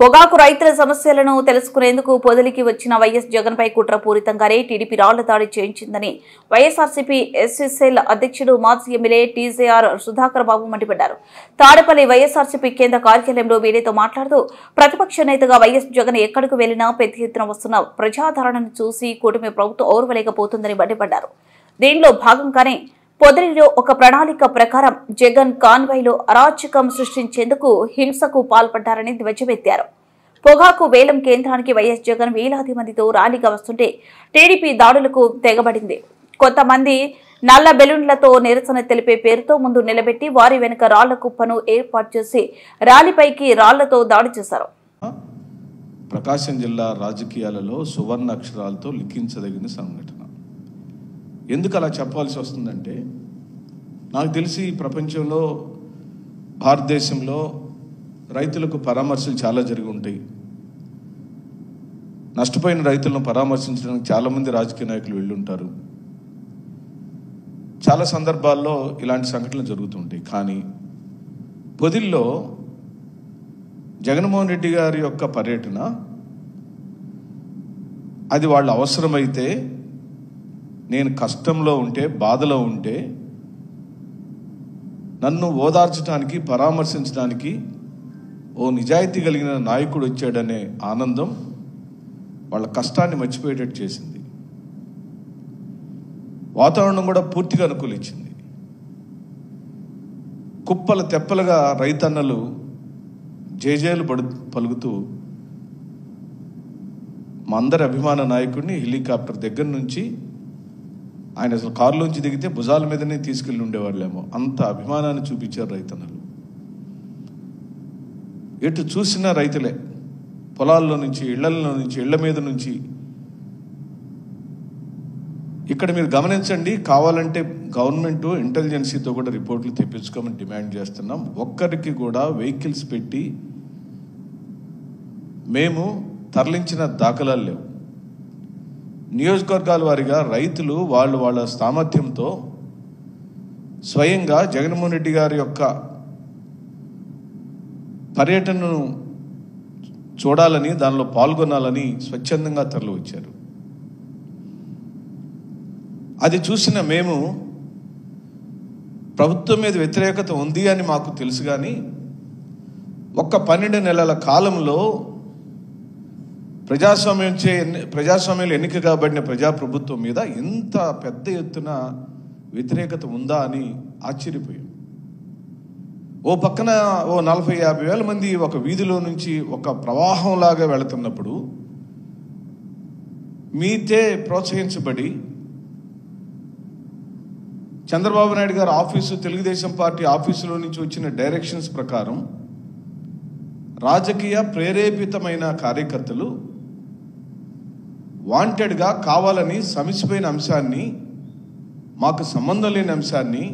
పొగాకు రైతుల సమస్యలను తెలుసుకునేందుకు పొదిలికి వచ్చిన వైఎస్ జగన్ పై కుట్రపూరితంగానే టీడీపీ రాళ్ల దాడి చేయించిందని వైఎస్ఆర్సీపీ ఎస్సీసెల్ అధ్యక్షుడు మాజీ ఎమ్మెల్యే టీజేఆర్ సుధాకర్ బాబు మండిపడ్డారు. తాడేపల్లి వైఎస్ఆర్సీపీ కేంద్ర కార్యాలయంలో మీడియాతో మాట్లాడుతూ ప్రతిపక్ష నేతగా వైఎస్ జగన్ ఎక్కడికి వెళ్లినా పెద్ద ఎత్తున వస్తున్న ప్రజాదరణను చూసి కూటమి ప్రభుత్వం ఓర్వలేకపోతుందని మండిపడ్డారు. దీనిలో భాగంగానే పొదిలిలో ఒక ప్రణాళిక ప్రకారం జగన్ కాన్వాయ్లో అరాచకం సృష్టించేందుకు హింసకు పాల్పడ్డారని ధ్వజమెత్తారు. పొగాకు వేలం కేంద్రానికి వైఎస్ జగన్ వేలాది మందితో ర్యాలీగా వస్తుంటే టీడీపీ దాడులకు తెగబడింది. కొంతమంది నల్ల బెలూన్లతో నిరసన తెలిపే పేరుతో ముందు నిలబెట్టి వారి వెనుక రాళ్ల కుప్పను ఏర్పాటు చేసి ర్యాలీపైకి రాళ్లతో దాడి చేశారు. ప్రకాశం జిల్లా రాజకీయాలలో సువర్ణ అక్షరాలతో లిఖించదగిన సంఘటన. ఎందుకు అలా చెప్పాల్సి వస్తుందంటే, నాకు తెలిసి ప్రపంచంలో భారతదేశంలో రైతులకు పరామర్శలు చాలా జరిగి ఉంటాయి. నష్టపోయిన రైతులను పరామర్శించడానికి చాలామంది రాజకీయ నాయకులు వెళ్ళుంటారు. చాలా సందర్భాల్లో ఇలాంటి సంఘటనలు జరుగుతుంటాయి. కానీ పొదిల్లో జగన్మోహన్ రెడ్డి గారి యొక్క పర్యటన, అది వాళ్ళ అవసరమైతే, నేను కష్టంలో ఉంటే, బాధలో ఉంటే నన్ను ఓదార్చడానికి, పరామర్శించడానికి ఓ నిజాయితీ కలిగిన నాయకుడు వచ్చాడనే ఆనందం వాళ్ళ కష్టాన్ని మర్చిపోయేటట్టు చేసింది. వాతావరణం కూడా పూర్తిగా అనుకూలించింది. కుప్పల తెప్పలుగా రైతన్నలు జేజేలు పలుకుతూ మా అందరి అభిమాన నాయకుడిని హెలికాప్టర్ దగ్గర నుంచి, ఆయన అసలు కారులోంచి దిగితే భుజాల మీదనే తీసుకెళ్ళి ఉండేవాళ్ళేమో, అంత అభిమానాన్ని చూపించారు రైతన్నలు. ఎటు చూసినా రైతులే, పొలాల్లో నుంచి, ఇళ్లలో నుంచి, ఇళ్ల మీద నుంచి. ఇక్కడ మీరు గమనించండి, కావాలంటే గవర్నమెంట్ ఇంటెలిజెన్సీతో కూడా రిపోర్ట్లు తెప్పించుకోమని డిమాండ్ చేస్తున్నాం. ఒక్కరికి కూడా వెహికల్స్ పెట్టి మేము తరలించిన దాఖలాలు లేవు. నియోజకవర్గాల వారిగా రైతులు వాళ్ళ సామర్థ్యంతో స్వయంగా జగన్మోహన్ రెడ్డి గారి యొక్క పర్యటనను చూడాలని, దానిలో పాల్గొనాలని స్వచ్ఛందంగా తరలి వచ్చారు. అది చూసిన మేము, ప్రభుత్వం మీద వ్యతిరేకత ఉంది అని మాకు తెలుసు. కానీ ఒక్క 12 నెలల కాలంలో ప్రజాస్వామ్యంలో ఎన్నిక కాబడిన ప్రజాప్రభుత్వం మీద ఇంత పెద్ద ఎత్తున వ్యతిరేకత ఉందా అని ఆశ్చర్యపోయాం. ఓ పక్కన ఓ 40-50 వేల మంది ఒక వీధిలో నుంచి ఒక ప్రవాహంలాగా వెళుతున్నప్పుడు, మీతే ప్రోత్సహించబడి చంద్రబాబు నాయుడు గారి ఆఫీసు, తెలుగుదేశం పార్టీ ఆఫీసులో నుంచి వచ్చిన డైరెక్షన్స్ ప్రకారం రాజకీయ ప్రేరేపితమైన కార్యకర్తలు వాంటెడ్గా కావాలని సమసిపోయిన అంశాన్ని, మాకు సంబంధం లేని అంశాన్ని